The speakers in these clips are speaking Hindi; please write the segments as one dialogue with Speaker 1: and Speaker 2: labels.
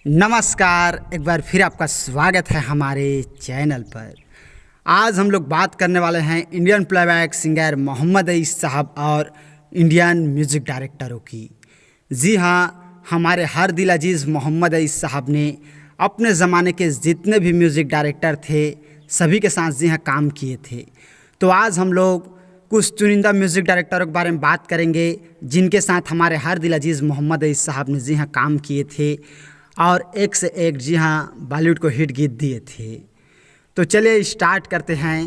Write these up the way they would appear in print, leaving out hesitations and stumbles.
Speaker 1: नमस्कार, एक बार फिर आपका स्वागत है हमारे चैनल पर। आज हम लोग बात करने वाले हैं इंडियन प्लेबैक सिंगर मोहम्मद अईस साहब और इंडियन म्यूज़िक डायरेक्टरों की। जी हाँ, हमारे हर दिल अजीज़ मोहम्मद अईस साहब ने अपने ज़माने के जितने भी म्यूज़िक डायरेक्टर थे सभी के साथ जी हाँ काम किए थे। तो आज हम लोग कुछ चुनिंदा म्यूज़िक डायरेक्टरों के बारे में बात करेंगे जिनके साथ हमारे हर दिल अजीज़ मोहम्मद अईस साहब ने जी हाँ काम किए थे और एक से एक जी हाँ बॉलीवुड को हिट गीत दिए थे। तो चलिए स्टार्ट करते हैं।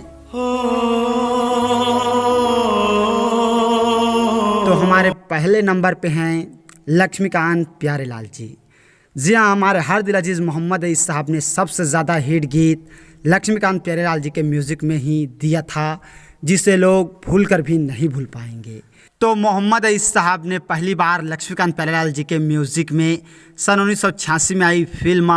Speaker 1: तो हमारे पहले नंबर पे हैं लक्ष्मीकांत प्यारेलाल जी। जी हाँ, हमारे हर दिल अजीज़ मोहम्मद अईस साहब ने सबसे ज़्यादा हिट गीत लक्ष्मीकांत प्यारेलाल जी के म्यूज़िक में ही दिया था, जिसे लोग भूल कर भी नहीं भूल पाएंगे। तो मोहम्मद अईस साहब ने पहली बार लक्ष्मीकांत प्यारेलाल जी के म्यूज़िक में सन 1986 में आई फिल्म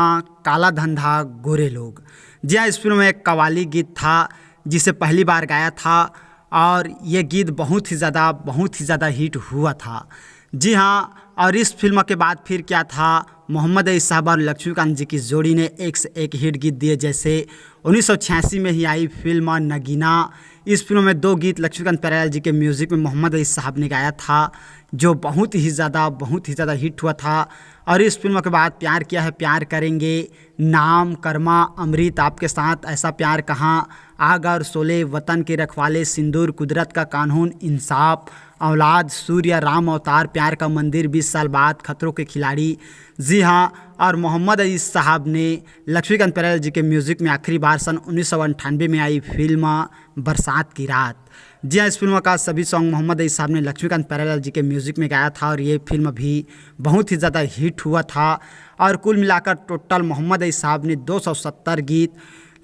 Speaker 1: काला धंधा गोरे लोग। जी हाँ, इस फिल्म में एक कव्वाली गीत था जिसे पहली बार गाया था और ये गीत बहुत ही ज़्यादा हिट हुआ था। जी हाँ, और इस फिल्म के बाद फिर क्या था, मोहम्मद अईस साहब और लक्ष्मीकांत जी की जोड़ी ने एक से एक हिट गीत दिए। जैसे 1986 में ही आई फिल्म नगीना। इस फिल्म में दो गीत लक्ष्मीकांत प्यारेलाल जी के म्यूज़िक में मोहम्मद अईस साहब ने गाया था, जो बहुत ही ज़्यादा हिट हुआ था। और इस फिल्म के बाद प्यार किया है प्यार करेंगे, नाम, कर्मा, अमृत, आपके साथ, ऐसा प्यार कहाँ, आग और शोले, वतन के रखवाले, सिंदूर, कुदरत का कानून, इंसाफ, औलाद, सूर्य, राम अवतार, प्यार का मंदिर, 20 साल बाद, खतरों के खिलाड़ी। जी हाँ, और मोहम्मद अईस साहब ने लक्ष्मीकांत प्यारेलाल जी के म्यूज़िक में आखिरी बार सन 1998 में आई फिल्म बरसात की रात। जी हाँ, इस फिल्म का सभी सॉन्ग मोहम्मद अईस साहब ने लक्ष्मीकांत प्यारेलाल जी के म्यूज़िक में गाया था और ये फिल्म भी बहुत ही ज़्यादा हिट हुआ था। और कुल मिलाकर टोटल मोहम्मद अईस साहब ने 270 गीत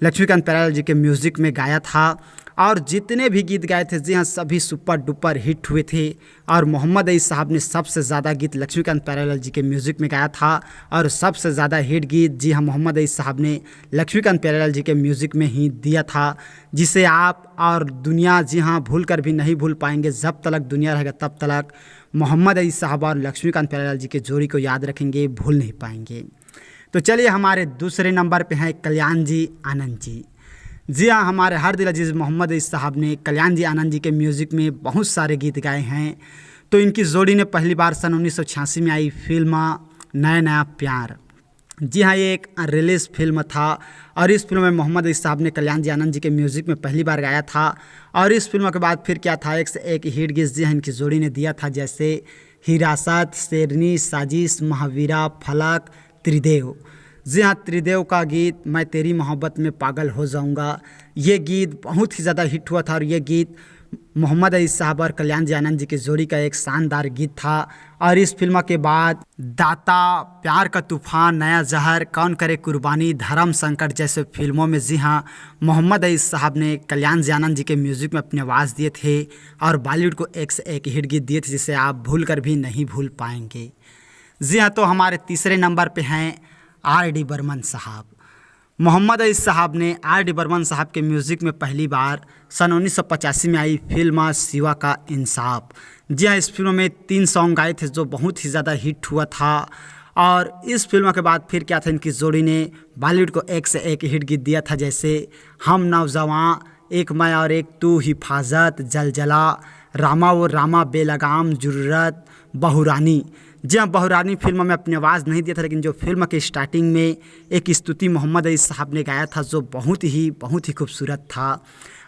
Speaker 1: लक्ष्मीकांत प्यारेलाल जी के म्यूज़िक में गाया था और जितने भी गीत गाए थे जी हाँ सभी सुपर डुपर हिट हुए थे। और मोहम्मद अईस साहब ने सबसे ज़्यादा गीत लक्ष्मीकांत प्यारेलाल जी के म्यूज़िक में गाया था और सबसे ज़्यादा हिट गीत जी हाँ मोहम्मद अईस साहब ने लक्ष्मीकांत प्यारेलाल जी के म्यूज़िक में ही दिया था, जिसे आप और दुनिया जी हाँ भूल कर भी नहीं भूल पाएंगे। जब तक दुनिया रहेगा तब तक मोहम्मद अईस साहब और लक्ष्मीकांत प्यारेलाल जी के जोड़ी को याद रखेंगे, भूल नहीं पाएंगे। तो चलिए हमारे दूसरे नंबर पे हैं कल्याण जी आनंद जी। जी हाँ, हमारे हर दिल अजीज़ मोहम्मद अईस साहब ने कल्याण जी आनंद जी के म्यूज़िक में बहुत सारे गीत गाए हैं। तो इनकी जोड़ी ने पहली बार सन 1986 में आई फिल्म नया नया प्यार। जी हाँ, ये एक रिलीज फिल्म था और इस फिल्म में मोहम्मद अईस साहब ने कल्याण जी आनंद जी के म्यूज़िक में पहली बार गाया था। और इस फिल्म के बाद फिर क्या था, एक से एक हिट गीत जी हाँ इनकी जोड़ी ने दिया था। जैसे हिरासत, शेरनी, साजिश, महावीरा, फलक, त्रिदेव। जी हाँ, त्रिदेव का गीत मैं तेरी मोहब्बत में पागल हो जाऊंगा, ये गीत बहुत ही ज़्यादा हिट हुआ था और ये गीत मोहम्मद अईस साहब और कल्याण जी आनंद जी की जोड़ी का एक शानदार गीत था। और इस फिल्म के बाद दाता, प्यार का तूफान, नया जहर, कौन करे कुर्बानी, धर्म संकट जैसे फिल्मों में जी हाँ मोहम्मद अईस साहब ने कल्याण जी आनंद जी के म्यूज़िक में अपनी आवाज़ दिए थे और बॉलीवुड को एक से एक हिट गीत दिए थे, जिसे आप भूल कर भी नहीं भूल पाएंगे। जी हाँ, तो हमारे तीसरे नंबर पर हैं R.D. बर्मन साहब। मोहम्मद अईस साहब ने R.D. बर्मन साहब के म्यूज़िक में पहली बार सन 1985 में आई फिल्म शिवा का इंसाफ। जी हाँ, इस फिल्म में 3 सॉन्ग गाए थे जो बहुत ही ज़्यादा हिट हुआ था। और इस फिल्म के बाद फिर क्या था, इनकी जोड़ी ने बॉलीवुड को एक से एक हिट गीत दिया था। जैसे हम नौजवां, एक मैं और एक तू, हिफाजत, जलजला, रामा वो रामा, बेलगाम, जुर्रत, बहुरानी। जी हाँ, बहुरानी फिल्म में अपनी आवाज़ नहीं दिया था, लेकिन जो फिल्म के स्टार्टिंग में एक स्तुति मोहम्मद अईस साहब ने गाया था जो बहुत ही खूबसूरत था।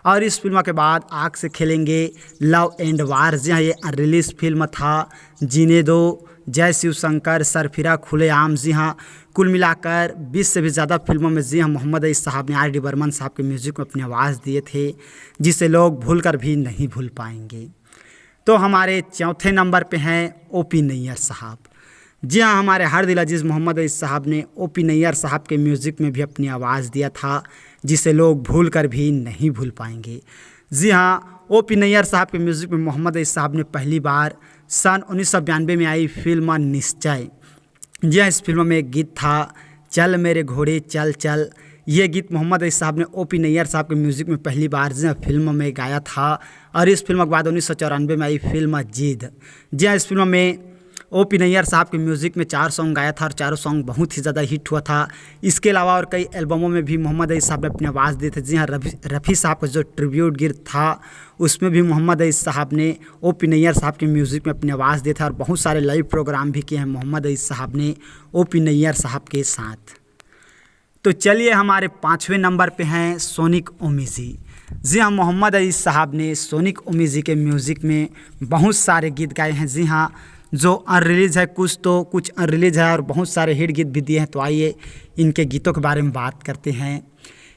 Speaker 1: और इस फिल्म के बाद आग से खेलेंगे, लव एंड वार। जी हाँ, ये रिलीज फिल्म था। जीने दो, जय शिव शंकर, सरफिरा, खुलेआम। जी हाँ, कुल मिलाकर 20 से भी ज़्यादा फिल्मों में जी हाँ मोहम्मद अईस साहब ने R.D. बर्मन साहब के म्यूज़िक में अपनी आवाज़ दिए थे, जिसे लोग भूल कर भी नहीं भूल पाएंगे। तो हमारे चौथे नंबर पे हैं O.P. नैयर साहब। जी हाँ, हमारे हर दिल अजीज़ मोहम्मद अईस साहब ने O.P. नैयर साहब के म्यूज़िक में भी अपनी आवाज़ दिया था, जिसे लोग भूल कर भी नहीं भूल पाएंगे। जी हाँ, O.P. नैयर साहब के म्यूज़िक में मोहम्मद अईस साहब ने पहली बार सन 1992 में आई फिल्म निश्चय। जी हाँ, इस फिल्म में एक गीत था, चल मेरे घोड़े चल चल। ये गीत मोहम्मद अईस साहब ने O.P. नैयर साहब के म्यूज़िक में पहली बार जी हाँ फिल्म में गाया था। और इस फिल्म के बाद 1994 में आई फिल्म जिद। जी हाँ, इस फिल्म में ओ.पी. नैयर साहब के म्यूज़िक में 4 सॉन्ग गाया था और चारों सॉन्ग बहुत ही ज़्यादा हिट हुआ था। इसके अलावा और कई एल्बमों में भी मोहम्मद अईज़ साहब ने अपनी आवाज़ दी थी। जी हाँ, रफ़ी साहब का जो ट्रिब्यूट गीत था उसमें भी मोहम्मद अईज़ साहब ने ओ.पी. नैयर साहब के म्यूज़िक में अपनी आवाज़ दी था और बहुत सारे लाइव प्रोग्राम भी किए हैं मोहम्मद अईज़ साहब ने ओ.पी. नैयर साहब के साथ। तो चलिए हमारे 5वें नंबर पे हैं सोनिक ओमीजी। जी हाँ, मोहम्मद अईज़ साहब ने सोनिक ओमीजी के म्यूज़िक में बहुत सारे गीत गाए हैं। जी हाँ, जो अनरिलीज़ है कुछ अनरिलीज़ है और बहुत सारे हिट गीत भी दिए हैं। तो आइए इनके गीतों के बारे में बात करते हैं।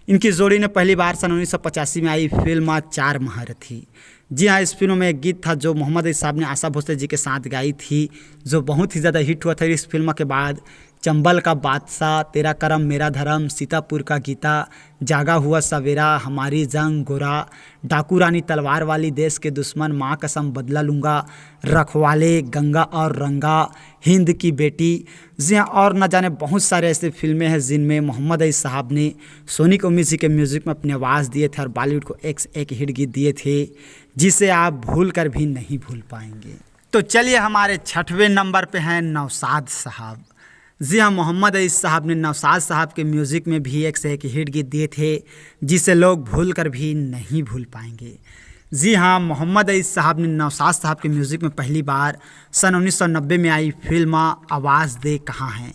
Speaker 1: इनकी जोड़ी ने पहली बार सन 1985 में आई फिल्म चार महारथी। जी हाँ, इस फिल्म में एक गीत था जो मोहम्मद अईज़ साहब ने आशा भोसले जी के साथ गाई थी, जो बहुत ही ज़्यादा हिट हुआ था। इस फिल्म के बाद चंबल का बादशाह, तेरा करम मेरा धर्म, सीतापुर का गीता, जागा हुआ सवेरा, हमारी जंग, गोरा, डाकू रानी तलवार वाली, देश के दुश्मन, माँ कसम बदला लूँगा, रखवाले, गंगा और रंगा, हिंद की बेटी। जी हाँ, और न जाने बहुत सारे ऐसे फिल्में हैं जिनमें मोहम्मद अईज़ साहब ने सोनिक ओमीजी के म्यूज़िक में अपनी आवाज़ दिए थे और बॉलीवुड को एक से एक हिट गीत दिए थे जिसे आप भूल कर भी नहीं भूल पाएंगे। तो चलिए हमारे 6वें नंबर पे हैं नौशाद साहब। जी हाँ, मोहम्मद अईज़ साहब ने नौशाद साहब के म्यूज़िक में भी एक से एक हिट गीत दिए थे जिसे लोग भूल कर भी नहीं भूल पाएंगे। जी हाँ, मोहम्मद अईज़ साहब ने नौशाद साहब के म्यूज़िक में पहली बार सन 1990 में आई फिल्म आवाज़ दे कहाँ हैं।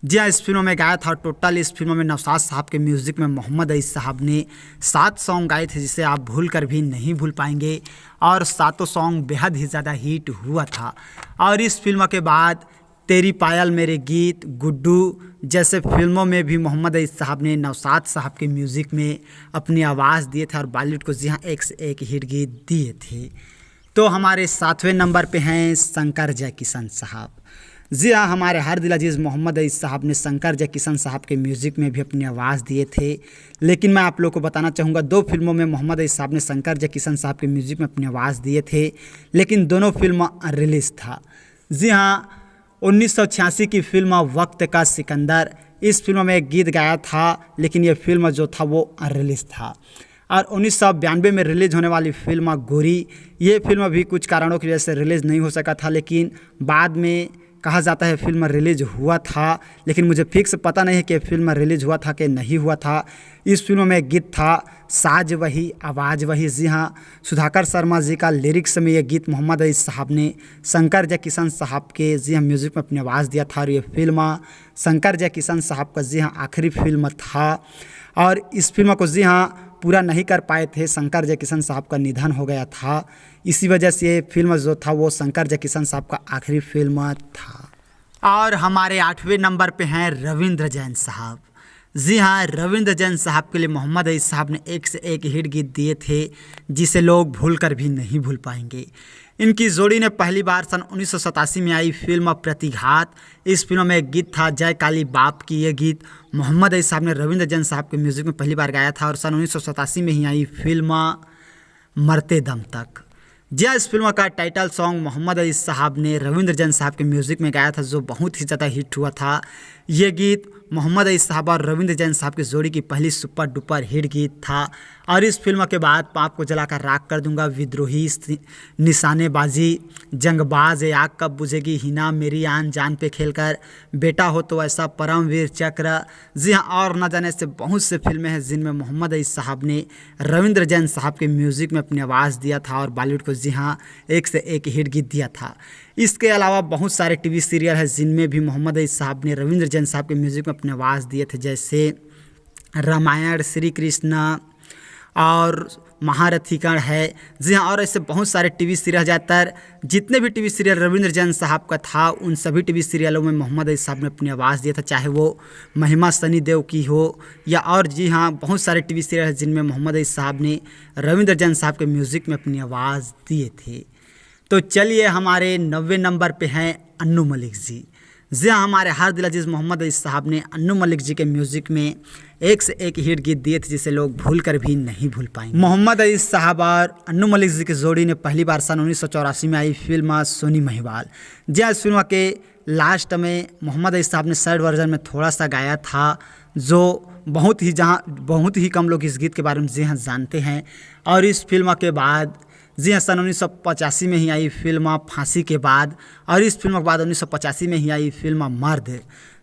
Speaker 1: जी हाँ, इस फिल्म में गाया था। टोटल इस फिल्म में नौशाद साहब के म्यूज़िक में मोहम्मद अईज़ साहब ने 7 सॉन्ग गाए थे जिसे आप भूल कर भी नहीं भूल पाएंगे और 7 सॉन्ग बेहद ही ज़्यादा हिट हुआ था। और इस फिल्म के बाद तेरी पायल मेरे गीत, गुड्डू जैसे फिल्मों में भी मोहम्मद अईज़ साहब ने नौशाद साहब के म्यूज़िक में अपनी आवाज़ दिए थे और बॉलीवुड को जी हाँ एक से एक हिट गीत दिए थे। तो हमारे 7वें नंबर पे हैं शंकर जयकिशन साहब। जी हाँ, हमारे हर दिल अजीज़ मोहम्मद अईज़ साहब ने शंकर जयकिशन साहब के म्यूज़िक में भी अपनी आवाज़ दिए थे। लेकिन मैं आप लोगों को बताना चाहूँगा 2 फिल्मों में मोहम्मद अईज़ साहब ने शंकर जयकिशन साहब के म्यूज़िक में अपनी आवाज़ दिए थे, लेकिन दोनों फिल्म रिलीज़ था। जी हाँ, 1986 की फिल्म वक्त का सिकंदर, इस फिल्म में एक गीत गाया था, लेकिन ये फिल्म जो था वो अनरिलीज़ था। और 1992 में रिलीज़ होने वाली फिल्म गोरी, ये फिल्म भी कुछ कारणों की वजह से रिलीज़ नहीं हो सका था, लेकिन बाद में कहा जाता है फिल्म रिलीज़ हुआ था, लेकिन मुझे फिक्स पता नहीं है कि फिल्म रिलीज़ हुआ था कि नहीं हुआ था। इस फिल्म में एक गीत था साज वही आवाज़ वही। जी हाँ, सुधाकर शर्मा जी का लिरिक्स में ये गीत मोहम्मद अईज़ साहब ने शंकर जयकिशन साहब के जी हाँ म्यूज़िक में अपनी आवाज़ दिया था और ये फिल्म शंकर जयकिशन साहब का जी हाँ आखिरी फिल्म था। और इस फिल्म को जी हाँ पूरा नहीं कर पाए थे, शंकर जयकिशन साहब का निधन हो गया था, इसी वजह से ये फिल्म जो था वो शंकर जयकिशन साहब का आखिरी फिल्म था। और हमारे 8वें नंबर पे हैं रविंद्र जैन साहब। जी हाँ, रविंद्र जैन साहब के लिए मोहम्मद अईज़ साहब ने एक से एक हिट गीत दिए थे जिसे लोग भूल कर भी नहीं भूल पाएंगे। इनकी जोड़ी ने पहली बार सन 1987 में आई फिल्म प्रतिघात, इस फिल्म में एक गीत था जय काली बाप की। ये गीत मोहम्मद अईज़ साहब ने रविंद्र जैन साहब के म्यूज़िक में पहली बार गाया था और सन 1987 में ही आई फिल्म मरते दम तक। जी हाँ, इस फिल्म का टाइटल सॉन्ग मोहम्मद अईज़ साहब ने रविंद्र जैन साहब के म्यूज़िक में गाया था, जो बहुत ही ज़्यादा हिट हुआ था। ये गीत मोहम्मद अईज़ साहब और रविंद्र जैन साहब की जोड़ी की पहली सुपर डुपर हिट गीत था। और इस फिल्म के बाद पाप को जलाकर राख कर दूंगा, विद्रोही, निशानेबाजी, जंगबाज, आग कब बुझेगी, हिना, मेरी आन जान पे खेलकर, बेटा हो तो ऐसा, परमवीर चक्र। जी हाँ, और न जाने से बहुत से फिल्में हैं जिनमें मोहम्मद अईज़ साहब ने रविंद्र जैन साहब के म्यूज़िक में अपनी आवाज़ दिया था और बॉलीवुड को जी हाँ एक से एक हिट गीत दिया था। इसके अलावा बहुत सारे टीवी सीरियल हैं जिनमें भी मोहम्मद अईज़ साहब ने रविंद्र जैन साहब के म्यूज़िक में अपनी आवाज़ दिए थे, जैसे रामायण, श्री कृष्ण और महारथीगण है। जी हाँ, और ऐसे बहुत सारे टीवी सीरियल, ज़्यादातर जितने भी टीवी सीरियल रविंद्र जैन साहब का था उन सभी टीवी सीरियलों में मोहम्मद अईज़ साहब ने अपनी आवाज़ दिया था, चाहे वो महिमा सनी देव की हो या और जी हाँ बहुत सारे टीवी सीरियल हैं जिनमें मोहम्मद अईज़ साहब ने रविंद्र जैन साहब के म्यूज़िक में अपनी आवाज़ दिए थे। तो चलिए हमारे 90वें नंबर पे हैं अन्नू मलिक जी। जी हाँ, हमारे हर दिल अजीज़ मोहम्मद अईज़ साहब ने अन्नू मलिक जी के म्यूज़िक में एक से एक हिट गीत दिए थे जिसे लोग भूल कर भी नहीं भूल पाएंगे। मोहम्मद अईज़ साहब और अन्नू मलिक जी की जोड़ी ने पहली बार सन 1984 में आई फिल्म सोनी महिवाल। जी हाँ, इस फिल्म के लास्ट में मोहम्मद अईज़ साहब ने सैड वर्जन में थोड़ा सा गाया था, जो बहुत ही कम लोग इस गीत के बारे में जी हाँ जानते हैं। और इस फिल्म के बाद जी हाँ, सन 1985 में ही आई फिल्म फांसी के बाद, और इस फिल्म के बाद 1985 में ही आई फिल्म मर्द।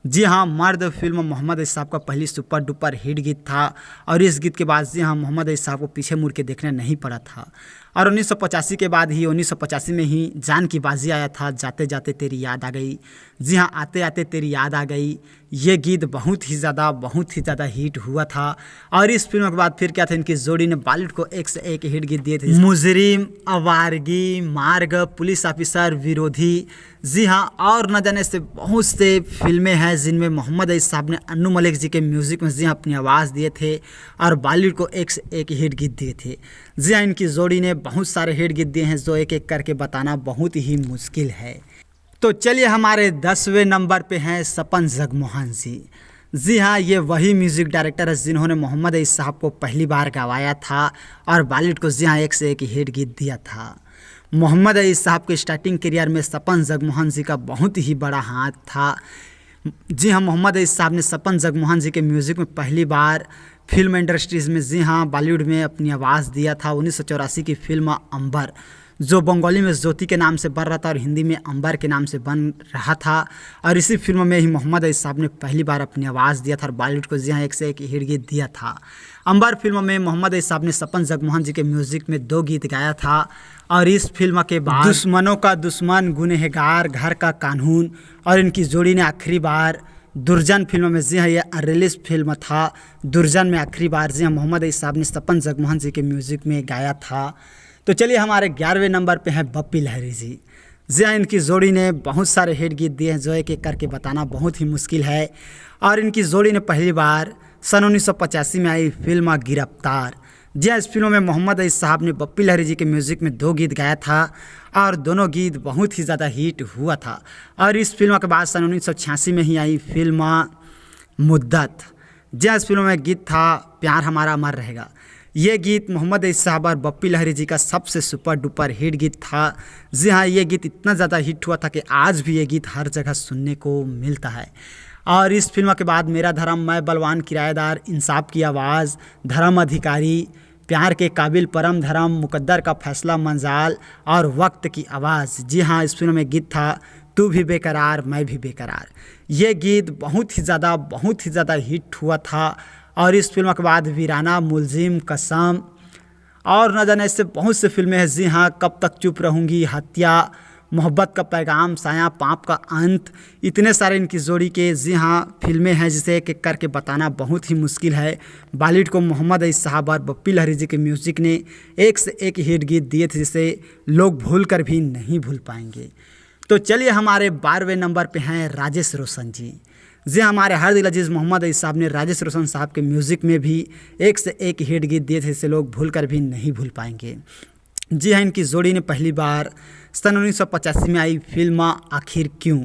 Speaker 1: जी हाँ, मर्द फिल्म मोहम्मद रफ़ी साहब का पहली सुपर डुपर हिट गीत था, और इस गीत के बाद जी हाँ, मोहम्मद रफ़ी साहब को पीछे मुड़ के देखने नहीं पड़ा था। और 1985 के बाद ही 1985 में ही जान की बाजी आया था, जाते जाते तेरी याद आ गई। जी हाँ, आते आते तेरी याद आ गई, ये गीत बहुत ही ज़्यादा हिट हुआ था। और इस फिल्म के बाद फिर क्या था, इनकी जोड़ी ने बॉलीवुड को एक से एक हिट गीत दिए थे। मुजरिम, आवारगी, मार्ग, पुलिस ऑफिसर, विरोधी। जी हाँ, और न जाने से बहुत से फिल्में हैं जिनमें मोहम्मद रफ़ी साहब ने अन्नू मलिक जी के म्यूज़िक में जी हाँ अपनी आवाज़ दिए थे और बॉलीवुड को एक से एक हिट गीत दिए थे। जी हाँ, इनकी जोड़ी ने बहुत सारे हिट गीत दिए हैं जो एक एक करके बताना बहुत ही मुश्किल है। तो चलिए, हमारे 10वें नंबर पे हैं सपन जगमोहन जी। जी हाँ, ये वही म्यूज़िक डायरेक्टर है जिन्होंने मोहम्मद रफ़ी साहब को पहली बार गवाया था और बॉलीवुड को जी हाँ एक से एक हिट गीत दिया था। मोहम्मद रफ़ी साहब के स्टार्टिंग करियर में सपन जगमोहन जी का बहुत ही बड़ा हाथ था। जी हाँ, मोहम्मद रफ़ी साहब ने सपन जगमोहन जी के म्यूज़िक में पहली बार फिल्म इंडस्ट्रीज़ में जी हाँ बॉलीवुड में अपनी आवाज़ दिया था। 1984 की फिल्म अंबर, जो बंगाली में ज्योति के नाम से बन रहा था और हिंदी में अंबर के नाम से बन रहा था, और इसी फिल्म में ही मोहम्मद रफ़ी साहब ने पहली बार अपनी आवाज़ दिया था और बॉलीवुड को जी हाँ एक से एक हिट गीत दिया था। अंबर फिल्म में मोहम्मद रफ़ी साहब ने सपन जगमोहन जी के म्यूज़िक में 2 गीत गाया था, और इस फिल्म के बाद दुश्मनों का दुश्मन, गुनहगार, घर का कानून, और इनकी जोड़ी ने आखिरी बार दुर्जन फिल्म में जी हाँ ये रिलीज फिल्म था, दुर्जन में आखिरी बार जी हाँ मोहम्मद रफ़ी साहब ने सपन जगमोहन जी के म्यूज़िक में गाया था। तो चलिए, हमारे 11वें नंबर पे हैं बप्पी लहरी जी। जी हाँ, इनकी जोड़ी ने बहुत सारे हिट गीत दिए हैं जो एक एक करके बताना बहुत ही मुश्किल है। और इनकी जोड़ी ने पहली बार सन 1985 में आई फिल्म गिरफ्तार। जी हाँ, इस फिल्म में मोहम्मद रफ़ी साहब ने बप्पी लहरी जी के म्यूज़िक में 2 गीत गाया था और दोनों गीत बहुत ही ज़्यादा हिट हुआ था। और इस फिल्म के बाद सन 1986 में ही आई फिल्म मुद्दत। जी हाँ, इस फिल्म में गीत था प्यार हमारा अमर रहेगा। ये गीत मोहम्मद रफ़ी साहब और बप्पी लहरी जी का सबसे सुपर डुपर हिट गीत था। जी हाँ, ये गीत इतना ज़्यादा हिट हुआ था कि आज भी ये गीत हर जगह सुनने को मिलता है। और इस फिल्म के बाद मेरा धर्म, मैं बलवान किराएदार, इंसाफ की आवाज़, धर्म अधिकारी, प्यार के काबिल, परम धर्म, मुकद्दर का फैसला, मंजाल और वक्त की आवाज़। जी हाँ, इस फिल्म में गीत था तू भी बेकरार मैं भी बेकरार। ये गीत बहुत ही ज़्यादा हिट हुआ था। और इस फिल्म के बाद वीराना, मुलजिम, कसम, और न जाने इससे बहुत से फिल्में हैं। जी हाँ, कब तक चुप रहूँगी, हत्या, मोहब्बत का पैगाम, साया, पाप का अंत, इतने सारे इनकी जोड़ी के जी हाँ फिल्में हैं जिसे एक एक करके बताना बहुत ही मुश्किल है। बॉलीवुड को मोहम्मद रफ़ी साहब और बप्पी लहरी जी के म्यूज़िक ने एक से एक हिट गीत दिए थे जिसे लोग भूल कर भी नहीं भूल पाएंगे। तो चलिए, हमारे 12वें नंबर पे हैं राजेश रोशन जी। जी, हमारे हर दिल अजीज़ मोहम्मद रफ़ी साहब ने राजेश रोशन साहब के म्यूज़िक में भी एक से एक हिट गीत दिए थे जिसे लोग भूल कर भी नहीं भूल पाएंगे। जी हाँ, इनकी जोड़ी ने पहली बार सन 1985 में आई फिल्म आखिर क्यों।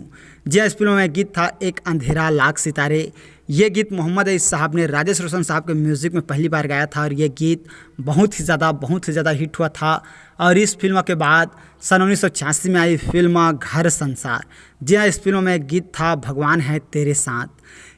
Speaker 1: जी हाँ, इस फिल्म में गीत था एक अंधेरा लाख सितारे। ये गीत मोहम्मद रफ़ी साहब ने राजेश रोशन साहब के म्यूज़िक में पहली बार गाया था और ये गीत बहुत ही ज़्यादा हिट हुआ था। और इस फिल्म के बाद सन 1986 में आई फिल्म घर संसार। जी हाँ, इस फिल्म में गीत था भगवान है तेरे साथ।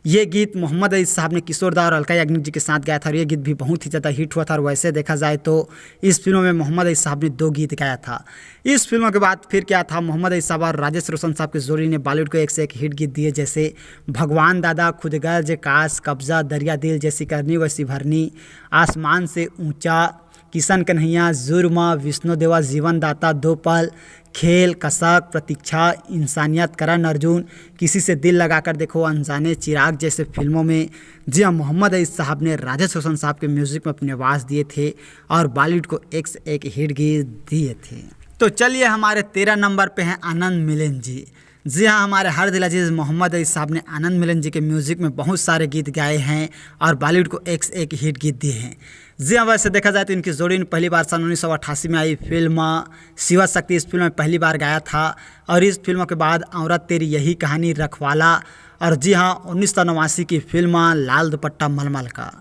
Speaker 1: ये गीत मोहम्मद रफ़ी साहब ने किशोर दा और अलका याग्निक जी के साथ गाया था और ये गीत भी बहुत ही ज़्यादा हिट हुआ था। और वैसे देखा जाए तो इस फिल्म में मोहम्मद रफ़ी साहब ने 2 गीत गाया था। इस फिल्म के बाद फिर क्या था, मोहम्मद रफ़ी साहब और राजेश रोशन साहब की जोड़ी ने बॉलीवुड को एक से एक हिट गीत दिए जैसे भगवान दादा, खुदगर्ज, काश, कब्जा, दरिया दिल, जैसी करनी वैसी भरनी, आसमान से ऊंचा, किशन कन्हैया, जुर्मा, विष्णु देवा, जीवन दाता, दो पल, खेल, कसक, प्रतीक्षा, इंसानियत, करण अर्जुन, किसी से दिल लगाकर देखो, अनजाने, चिराग जैसे फिल्मों में जी हाँ मोहम्मद रफ़ी साहब ने राजेश रोशन साहब के म्यूज़िक में अपनी आवाज़ दिए थे और बॉलीवुड को एक से एक हिट गीत दिए थे। तो चलिए, हमारे 13 नंबर पे हैं आनंद मिलन जी। जी हाँ, हमारे हर दिल अजीज़ मोहम्मद रफ़ी साहब ने आनंद मिलन जी के म्यूज़िक में बहुत सारे गीत गाए हैं और बॉलीवुड को एक से एक हिट गीत दिए हैं। जी हाँ, वैसे देखा जाए तो इनकी जोड़ी ने पहली बार सन 1988 में आई फिल्म शिवा शक्ति, इस फिल्म में पहली बार गाया था। और इस फिल्म के बाद औरत तेरी यही कहानी, रखवाला, और जी हाँ 1989 की फिल्म लाल दुपट्टा मलमल का।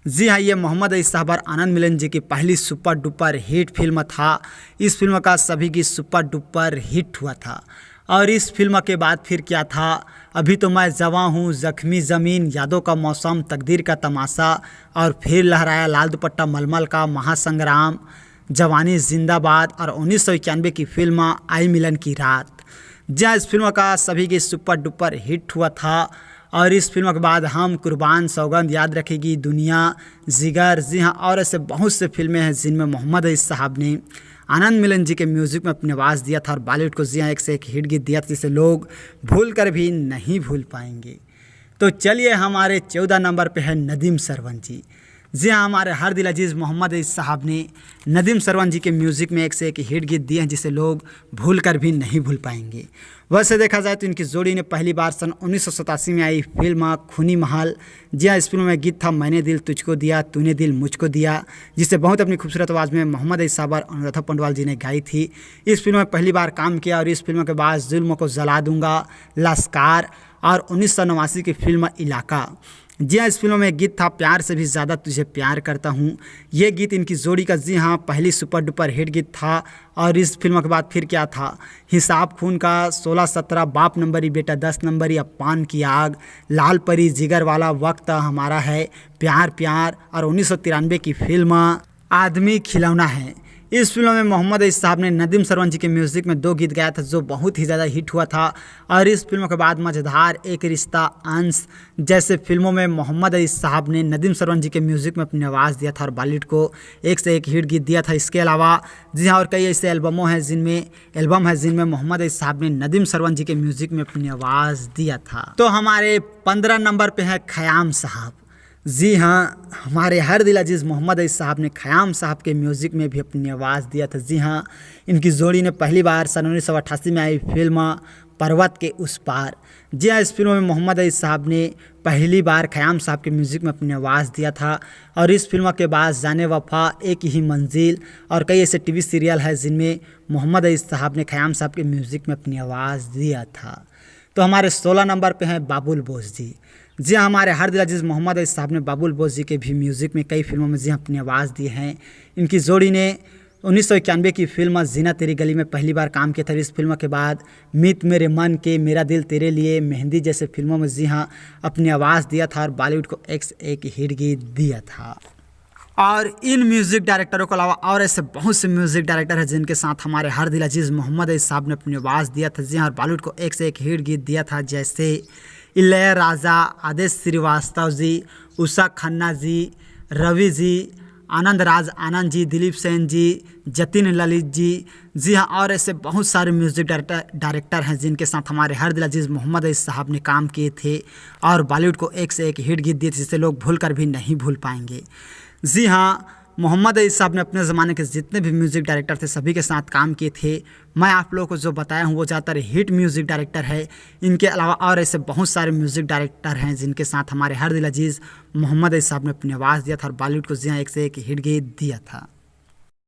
Speaker 1: जी हाँ, ये मोहम्मद रफ़ी साहब और आनंद मिलन जी की पहली सुपर डुपर हिट फिल्म था। इस फिल्म का सभी की सुपर डुपर हिट हुआ था। और इस फिल्म के बाद फिर क्या था, अभी तो मैं जवां हूँ, ज़ख्मी ज़मीन, यादों का मौसम, तकदीर का तमाशा, और फिर लहराया लाल दुपट्टा मलमल का, महासंग्राम, जवानी जिंदाबाद और 1991 की फिल्म आई मिलन की रात। जहाँ इस फिल्म का सभी की सुपर डुपर हिट हुआ था और इस फिल्म के बाद हम, कुर्बान, सौगंध, याद रखेगी दुनिया, जिगर, जी हाँ, और ऐसे बहुत से फिल्में हैं जिनमें मोहम्मद अईज साहब ने आनंद मिलन जी के म्यूज़िक में अपनी आवाज़ दिया था और बॉलीवुड को जी हाँ एक से एक हिट गीत दिया था जिसे लोग भूल कर भी नहीं भूल पाएंगे। तो चलिए हमारे 14 नंबर पे है नदीम सरवन जी। जी हाँ, हमारे हर दिल अजीज़ मोहम्मद अईज साहब ने नदीम सरवन जी के म्यूज़िक में एक से एक हिट गीत दिए हैं जिसे लोग भूल कर भी नहीं भूल पाएंगे। वैसे देखा जाए तो इनकी जोड़ी ने पहली बार सन 1987 में आई फिल्म खूनी महल। जी हाँ, इस फिल्म में गीत था मैंने दिल तुझको दिया तूने दिल मुझको दिया, जिसे बहुत अपनी खूबसूरत आवाज़ में मोहम्मद अईज साहब और अनुराधा पंडवाल जी ने गाई थी। इस फिल्म में पहली बार काम किया और इस फिल्म के बाद जुल्म को जला दूंगा, लश्कार और 1989 की फिल्म इलाका। जी हाँ, इस फिल्म में गीत था प्यार से भी ज़्यादा तुझे प्यार करता हूँ। ये गीत इनकी जोड़ी का जी हाँ पहली सुपर डुपर हिट गीत था। और इस फिल्म के बाद फिर क्या था, हिसाब खून का, 16-17, बाप नंबरी बेटा 10 नंबरी, अब पान की आग, लाल परी, जिगर वाला, वक्त हमारा है, प्यार प्यार और 1993 की फिल्म आदमी खिलौना है। इस फिल्म में मोहम्मद अईज साहब ने नदीम सरवन जी के म्यूज़िक में 2 गीत गाया था जो बहुत ही ज़्यादा हिट हुआ था। और इस फिल्म के बाद मझधार, एक रिश्ता, अंश जैसे फिल्मों में मोहम्मद अईज साहब ने नदीम सरवन जी के म्यूज़िक में अपनी आवाज़ दिया था और बॉलीवुड को एक से एक हिट गीत दिया था। इसके अलावा जी हाँ और कई ऐसे एल्बम हैं जिनमें मोहम्मद अईज साहब ने नदीम सरवन जी के म्यूज़िक में अपनी आवाज़ दिया था। तो हमारे 15 नंबर पर है ख़याम साहब। जी हाँ, हमारे हर दिल अजीज़ मोहम्मद अईज साहब ने ख़याम साहब के म्यूज़िक में भी अपनी आवाज़ दिया था। जी हाँ, इनकी जोड़ी ने पहली बार सन 1988 में आई फिल्म पर्वत के उस पार। जी हाँ, इस फिल्म में मोहम्मद अईज साहब ने पहली बार ख़याम साहब के म्यूज़िक में अपनी आवाज़ दिया था। और इस फिल्म के बाद जाने वफ़ा, एक ही मंजिल और कई ऐसे टीवी सीरियल हैं जिनमें मोहम्मद अईज साहब ने ख़याम साहब के म्यूज़िक में अपनी आवाज़ दिया था। तो हमारे 16 नंबर पे हैं बाबुल बोस जी। जी हाँ, हमारे हर दिल अजीज़ मोहम्मद अईज साहब ने बाबुल बोस जी के भी म्यूज़िक में कई फिल्मों में जी हाँ अपनी आवाज़ दी है। इनकी जोड़ी ने 1991 की फिल्म जीना तेरी गली में पहली बार काम किया था। इस फिल्म के बाद मीत मेरे मन के, मेरा दिल तेरे लिए, मेहंदी जैसे फिल्मों में जी हाँ अपनी आवाज़ दिया था और बॉलीवुड को एक हिट गीत दिया था। और इन म्यूज़िक डायरेक्टरों के अलावा और ऐसे बहुत से म्यूज़िक डायरेक्टर हैं जिनके साथ हमारे हर दिल अजीज़ मोहम्मद अईज साहब ने अपनी आवाज़ दिया था। जी हाँ, और बॉलीवुड को एक से एक हिट गीत दिया था, जैसे इलैयाराजा, आदेश श्रीवास्तव जी, उषा खन्ना जी, रवि जी, आनंद राज आनंद जी, दिलीप सेन जी, जतिन ललित जी। जी हाँ, और ऐसे बहुत सारे म्यूज़िक डायरेक्टर हैं जिनके साथ हमारे हर दिल अजीज़ मोहम्मद अईज साहब ने काम किए थे और बॉलीवुड को एक से एक हिट गीत दिए थे जिसे लोग भूल कर भी नहीं भूल पाएंगे। जी हाँ, मोहम्मद अईज साहब ने अपने ज़माने के जितने भी म्यूज़िक डायरेक्टर थे सभी के साथ काम किए थे। मैं आप लोगों को जो बताया हूँ वो ज़्यादातर हिट म्यूज़िक डायरेक्टर है। इनके अलावा और ऐसे बहुत सारे म्यूज़िक डायरेक्टर हैं जिनके साथ हमारे हर दिल अजीज़ मोहम्मद अईज साहब ने अपनी आवाज़ दिया था और बॉलीवुड को जी हाँ एक से एक हिट गीत दिया था।